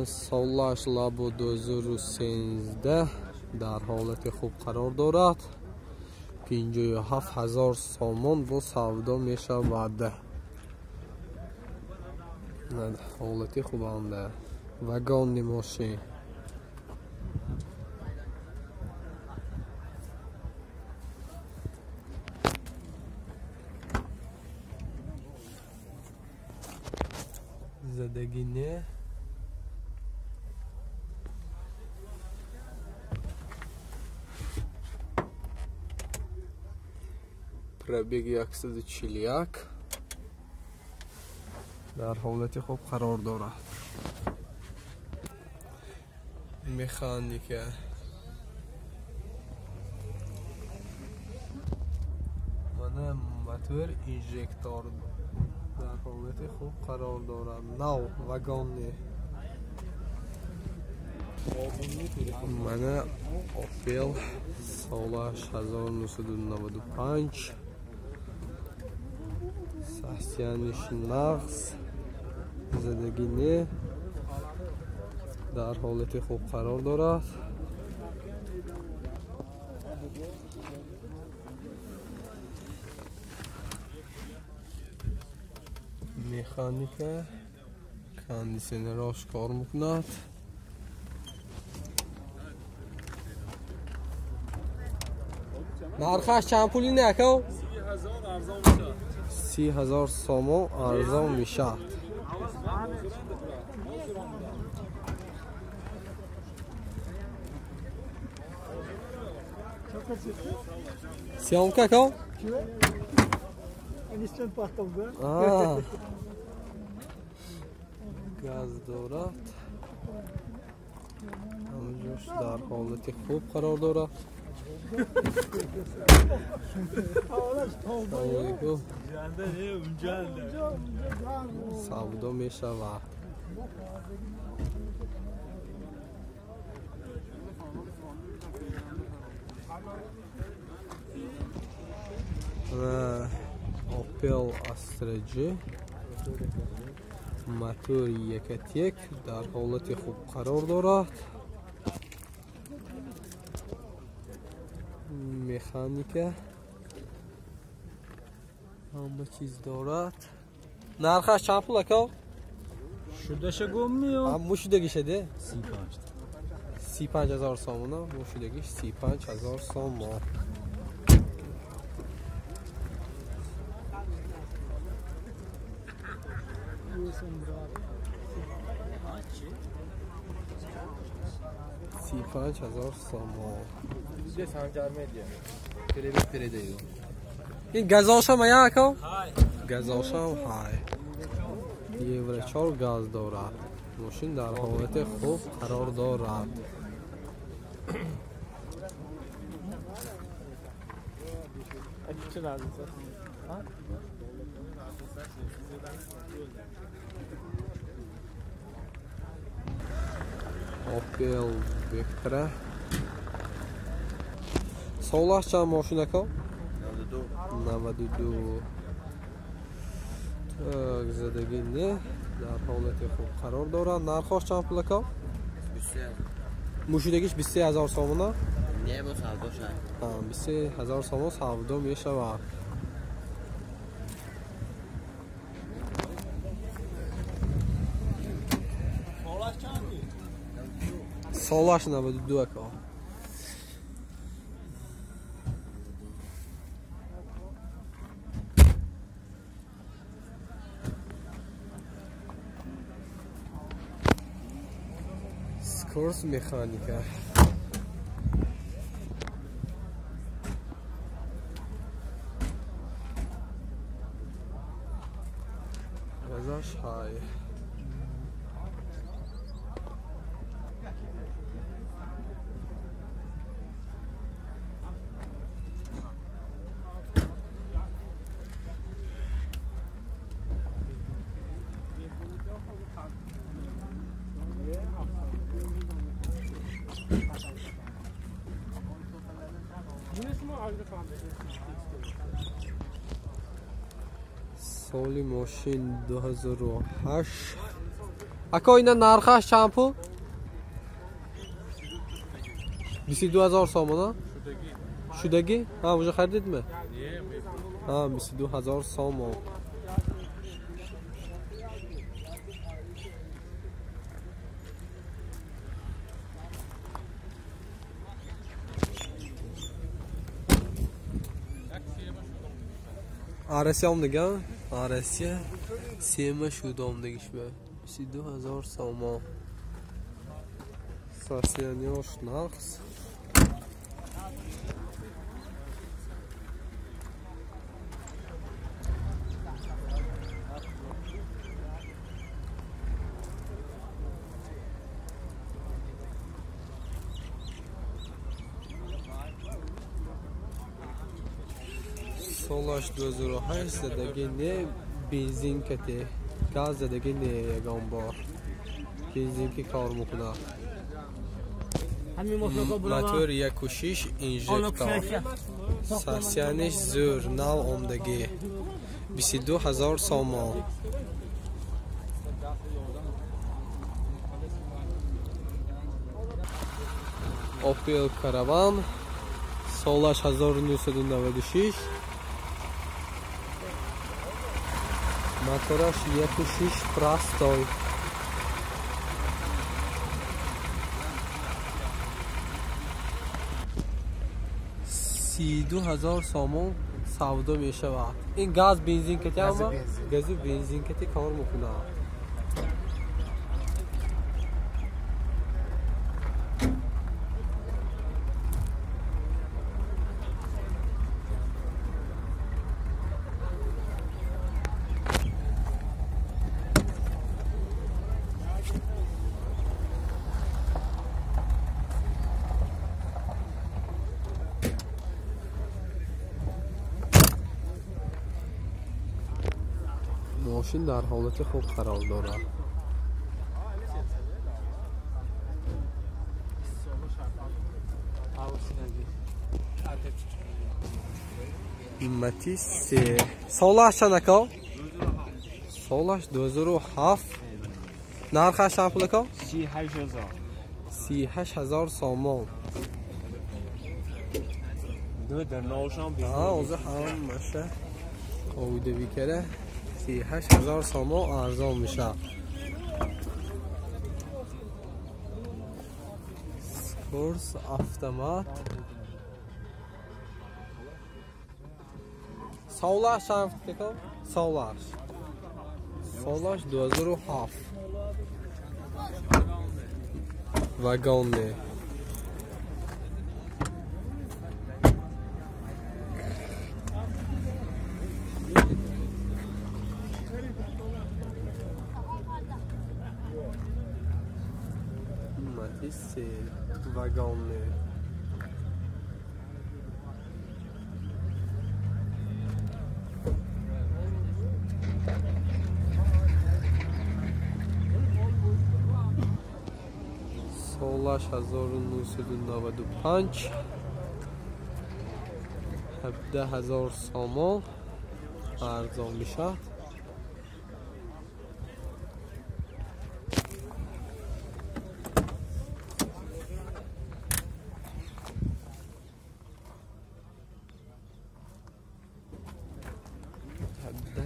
سالش لابو 2013 در حالت خوب قرار دارد. 57,000 سامان با سودا می شود. حالت خوب آنده وگان ماشین. زدگی نه. پربیگ 141 در حالت خوب قرار دارد. مکانیک من موتور اینژکتور در حالت خوب قرار دارد. نو وگان من اوپل سالش 1995 سحسیانش نقص زدگی نه در حالت خوب قرار دارد. مکانیک کاندیشنراش کار میکند. نرخش چند پولی نکو؟ 30,000 سامان ارزان میشه. سیام که کو؟ گاز دارد. همونجاش در حالت خوب قرار دارد. سودا می شود. اوپل استرجی موتور 1.1 در حالت خوب قرار دارد. مکانیک همه چیز دارد. نرخش چند پول اکا؟ شدهشه گم میاد. همه شدگی شده؟ 35,000 سامان. همه شدگیش 35,000 سامان. این گازاش هم یا اکا؟ گازاش هم های. یه ورچار گاز دارد. ماشین در حالت خوب قرار دارد. اوپل وکتره سالش چند ماشین اکا؟ 92 так زدگی نه در حالت خوب قرار دارد. نرخش چند پول اکا؟ 23,000 موشودگیش 23,000 سامانه؟ نه با سودا شد 23,000 سامان سودا می شود. سالش 92 اکا. سکورس مکانیکه ازش های. سالی ماشین 2008 اکا اینا نرخش چند پول؟ 22,000 سامانه؟ شدگی؟ ها اونجا خریدید می؟ ها 22,000 سامان. آرسی هم دیگه؟ آرسی سیمه شدم دیگهش به 22,000 سامان. ساسیانیاش نقص. سالش 2008 زدگی نه بنزین کته گاز زدگی نه یگان بار بنزین که کار میکنه موتور 1.6 انژکتور ساسیانش زور نو عمدگی 22,000 سامان. اوپل کاروان سالش 1996 موتورش 1.6 پراستای 32,000 سامان سودا می شود. این گاز بنزین کتی اما گاز بنزین کتی کار میکنه. ماشین در حالت خوب قرار دارد. ماتیس سالش چند؟ سالش 2007 نرخش چند پول که؟ 38,000 سامان. اوضاع هم میشه قویده بیکره 38,000 سامان ارزان میشه. سکورس اتومات سالش چند که؟ سالش 2007 واگن Matisse wagon سالش 1995 17,000 سامان ارزان میشه.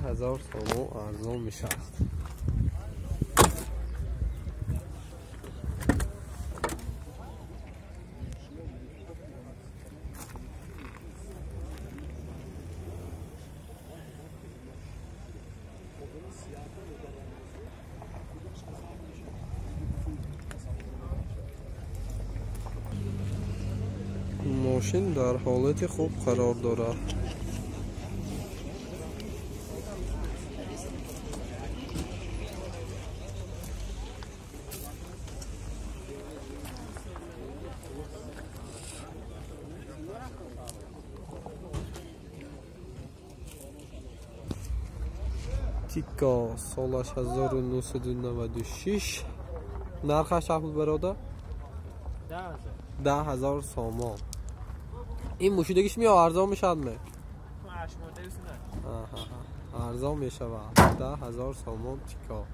هزار سامان ارزان میشه. ماشین در حالت خوب قرار دارد. تیکا سالش 1996 نرخش چند بود برادر؟ 10,000 سامان. این موشیدگیش میاد ارزان میشد می؟ ارزان میشه و 10,000 سامان تیکا.